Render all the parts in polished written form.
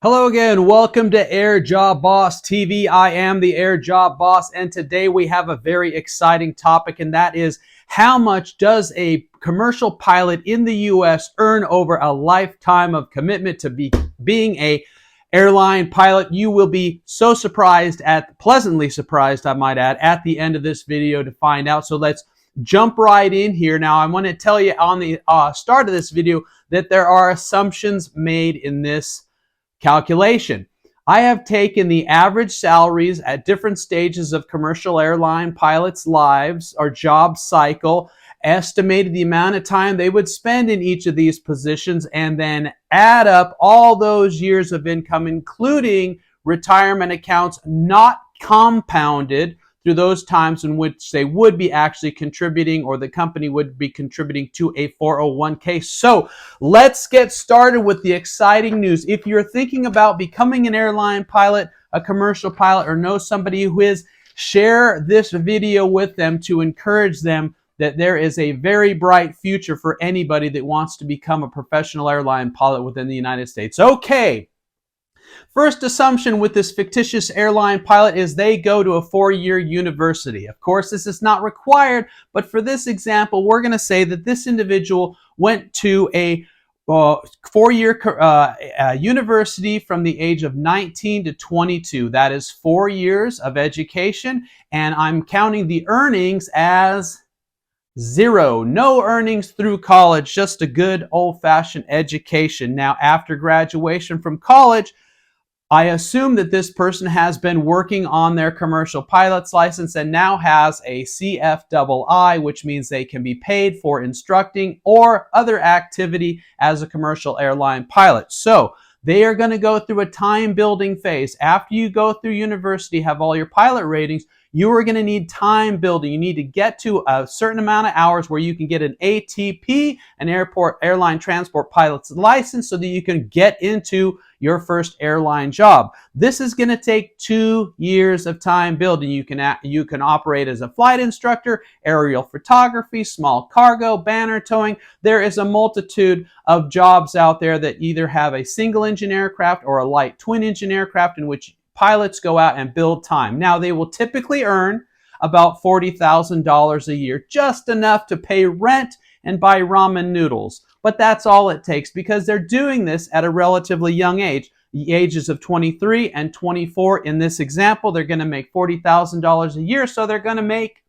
Hello again. Welcome to AirJobBoss TV. I am the AirJobBoss, and today we have a very exciting topic, and that is how much does a commercial pilot in the U.S. earn over a lifetime of commitment to being a airline pilot? You will be so surprised, pleasantly surprised, I might add, at the end of this video to find out. So let's jump right in here. Now, I want to tell you on the start of this video that there are assumptions made in this calculation. I have taken the average salaries at different stages of commercial airline pilots' lives or job cycle, estimated the amount of time they would spend in each of these positions, and then add up all those years of income, including retirement accounts not compounded through those times in which they would be actually contributing, or the company would be contributing to a 401k. So let's get started with the exciting news. If you're thinking about becoming an airline pilot, a commercial pilot, or know somebody who is, share this video with them to encourage them that there is a very bright future for anybody that wants to become a professional airline pilot within the United States. Okay. First assumption with this fictitious airline pilot is they go to a 4-year university. Of course, this is not required, but for this example, we're going to say that this individual went to a 4-year university from the age of 19 to 22. That is 4 years of education, and I'm counting the earnings as 0. No earnings through college, just a good old-fashioned education. Now, after graduation from college, I assume that this person has been working on their commercial pilot's license and now has a CFII, which means they can be paid for instructing or other activity as a commercial airline pilot. So they are going to go through a time building phase. After you go through university, have all your pilot ratings, you are going to need time building. You need to get to a certain amount of hours where you can get an ATP, an airline transport pilot's license, so that you can get into your first airline job. This is going to take 2 years of time building. You can operate as a flight instructor, aerial photography, small cargo, banner towing. There is a multitude of jobs out there that either have a single engine aircraft or a light twin engine aircraft in which pilots go out and build time. Now, they will typically earn about $40,000 a year, just enough to pay rent and buy ramen noodles. But that's all it takes, because they're doing this at a relatively young age. The ages of 23 and 24 in this example, they're going to make $40,000 a year, so they're going to make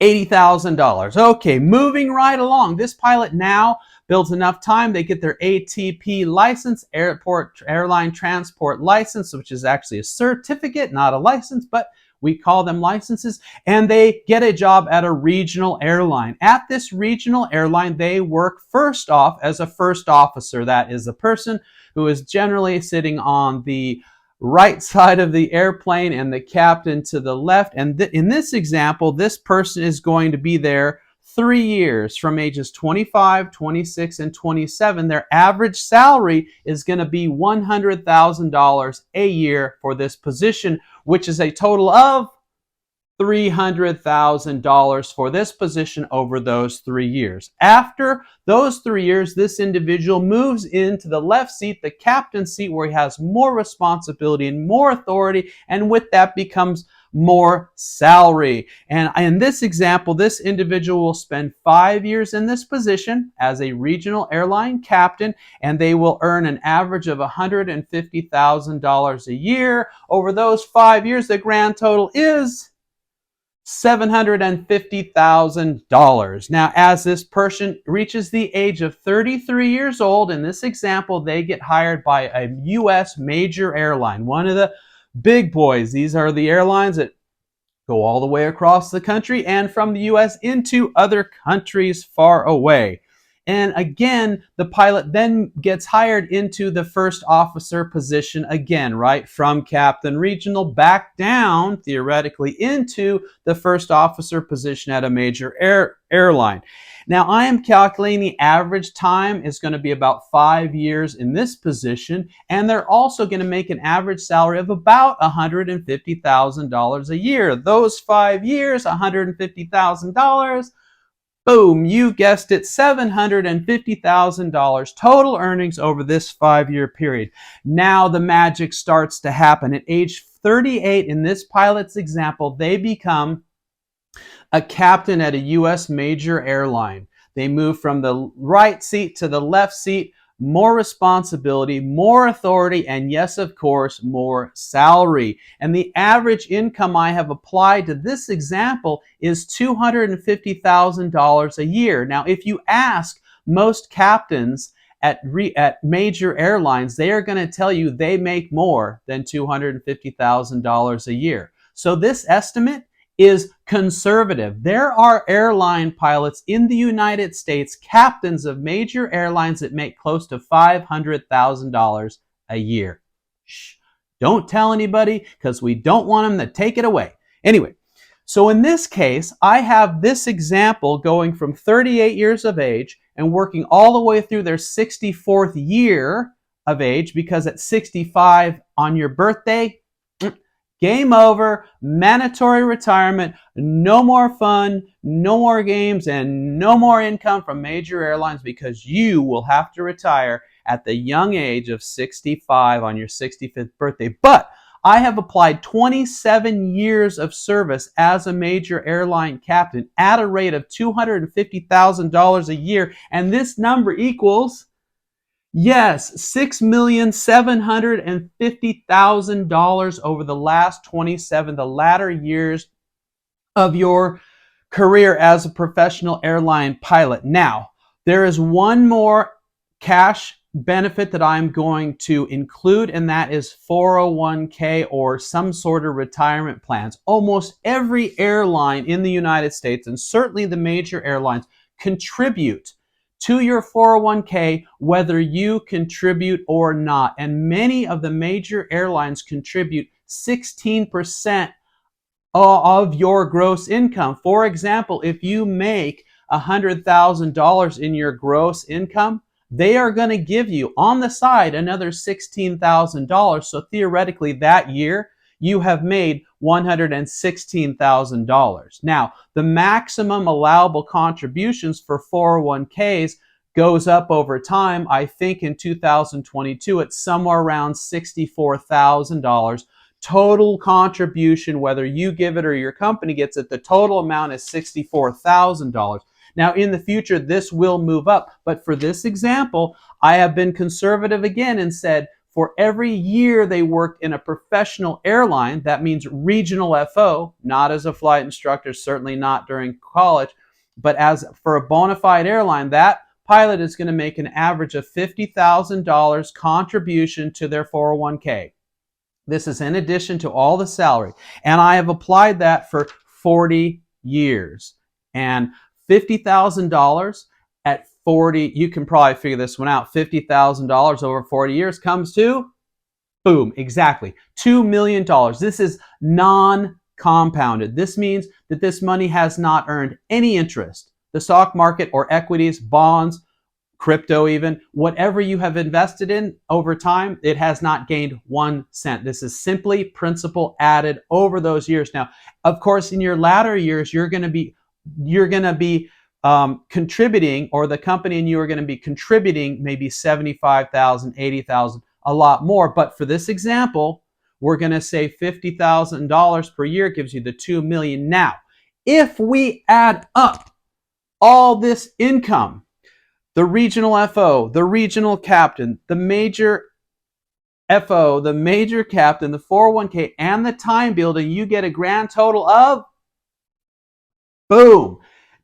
$80,000. Okay, moving right along. This pilot now builds enough time. They get their ATP license, airline transport license, which is actually a certificate, not a license, but we call them licenses, and they get a job at a regional airline. At this regional airline, they work first off as a first officer. That is a person who is generally sitting on the right side of the airplane and the captain to the left. And in this example, this person is going to be there 3 years, from ages 25, 26, and 27. Their average salary is going to be $100,000 a year for this position, which is a total of $300,000 for this position over those 3 years. After those 3 years, this individual moves into the left seat, the captain's seat, where he has more responsibility and more authority, and with that becomes more salary. And in this example, this individual will spend 5 years in this position as a regional airline captain, and they will earn an average of $150,000 a year. Over those 5 years, the grand total is $750,000. Now, as this person reaches the age of 33 years old, in this example, they get hired by a U.S. major airline, one of the big boys. These are the airlines that go all the way across the country and from the U.S. into other countries far away. And again, the pilot then gets hired into the first officer position again, right? From captain regional back down, theoretically, into the first officer position at a major airline. Now, I am calculating the average time is going to be about 5 years in this position, and they're also going to make an average salary of about $150,000 a year. Those 5 years, $150,000, Boom, you guessed it, $750,000 total earnings over this 5-year period. Now the magic starts to happen. At age 38, in this pilot's example, they become a captain at a U.S. major airline. They move from the right seat to the left seat, more responsibility, more authority, and yes, of course, more salary. And the average income I have applied to this example is $250,000 a year. Now, if you ask most captains at major airlines, they are going to tell you they make more than $250,000 a year. So this estimate is conservative. There are airline pilots in the United States, captains of major airlines, that make close to $500,000 a year. Shh, don't tell anybody, because we don't want them to take it away. Anyway, so in this case, I have this example going from 38 years of age and working all the way through their 64th year of age, because at 65 on your birthday, game over, mandatory retirement, no more fun, no more games, and no more income from major airlines, because you will have to retire at the young age of 65 on your 65th birthday. But I have applied 27 years of service as a major airline captain at a rate of $250,000 a year, and this number equals, yes, $6,750,000 over the last 27, the latter years of your career as a professional airline pilot. Now, there is one more cash benefit that I'm going to include, and that is 401k or some sort of retirement plans. Almost every airline in the United States, and certainly the major airlines, contribute to your 401k, whether you contribute or not. And many of the major airlines contribute 16% of your gross income. For example, if you make $100,000 in your gross income, they are going to give you on the side another $16,000. So theoretically that year you have made $116,000. Now, the maximum allowable contributions for 401ks goes up over time. I think in 2022 it's somewhere around $64,000. Total contribution, whether you give it or your company gets it, the total amount is $64,000. Now, in the future, this will move up. But for this example, I have been conservative again and said for every year they worked in a professional airline, that means regional FO, not as a flight instructor, certainly not during college, but as for a bona fide airline, that pilot is going to make an average of $50,000 contribution to their 401k. This is in addition to all the salary. And I have applied that for 40 years. And $50,000 at 40, you can probably figure this one out, $50,000 over 40 years comes to, boom, exactly, $2 million. This is non-compounded. This means that this money has not earned any interest. The stock market or equities, bonds, crypto even, whatever you have invested in over time, it has not gained 1 cent. This is simply principal added over those years. Now, of course, in your latter years, you're going to be contributing, or the company and you are going to be contributing maybe $75,000, $80,000, a lot more. But for this example, we're going to say $50,000 per year gives you the $2 million. Now, if we add up all this income, the regional FO, the regional captain, the major FO, the major captain, the 401k, and the time building, you get a grand total of, boom,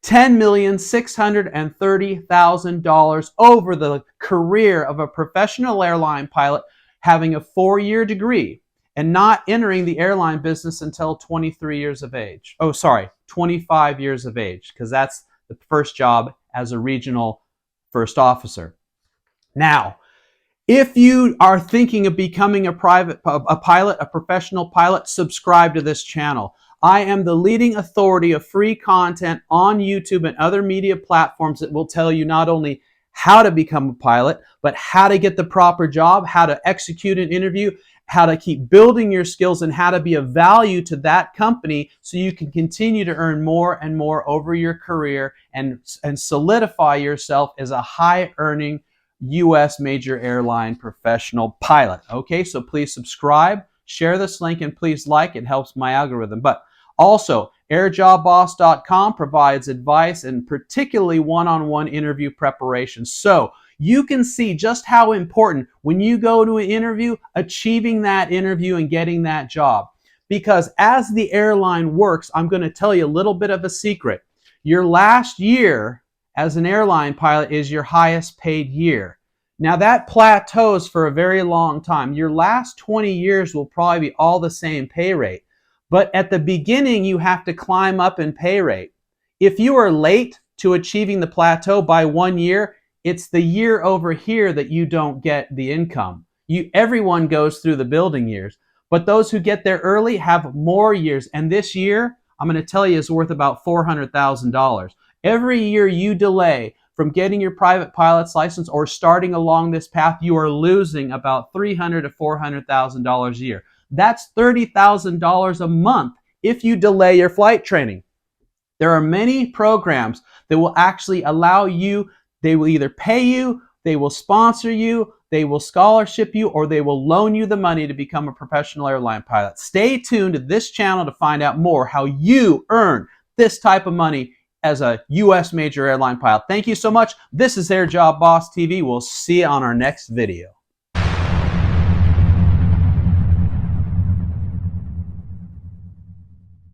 $10,630,000 over the career of a professional airline pilot having a 4-year degree and not entering the airline business until 23 years of age. 25 years of age, because that's the first job as a regional first officer. Now, if you are thinking of becoming a pilot, a professional pilot, subscribe to this channel. I am the leading authority of free content on YouTube and other media platforms that will tell you not only how to become a pilot, but how to get the proper job, how to execute an interview, how to keep building your skills, and how to be of value to that company so you can continue to earn more and more over your career and solidify yourself as a high-earning U.S. major airline professional pilot. Okay, so please subscribe, share this link, and please like. It helps my algorithm. But also, AirJobBoss.com provides advice and particularly one-on-one interview preparation. So you can see just how important, when you go to an interview, achieving that interview and getting that job. Because as the airline works, I'm going to tell you a little bit of a secret. Your last year as an airline pilot is your highest paid year. Now that plateaus for a very long time. Your last 20 years will probably be all the same pay rate. But at the beginning, you have to climb up in pay rate. If you are late to achieving the plateau by 1 year, it's the year over here that you don't get the income. Everyone goes through the building years, but those who get there early have more years. And this year, I'm going to tell you, is worth about $400,000. Every year you delay from getting your private pilot's license or starting along this path, you are losing about $300,000 to $400,000 a year. That's $30,000 a month if you delay your flight training. There are many programs that will actually allow you. They will either pay you, they will sponsor you, they will scholarship you, or they will loan you the money to become a professional airline pilot. Stay tuned to this channel to find out more how you earn this type of money as a U.S. major airline pilot. Thank you so much. This is AirJobBoss TV. We'll see you on our next video.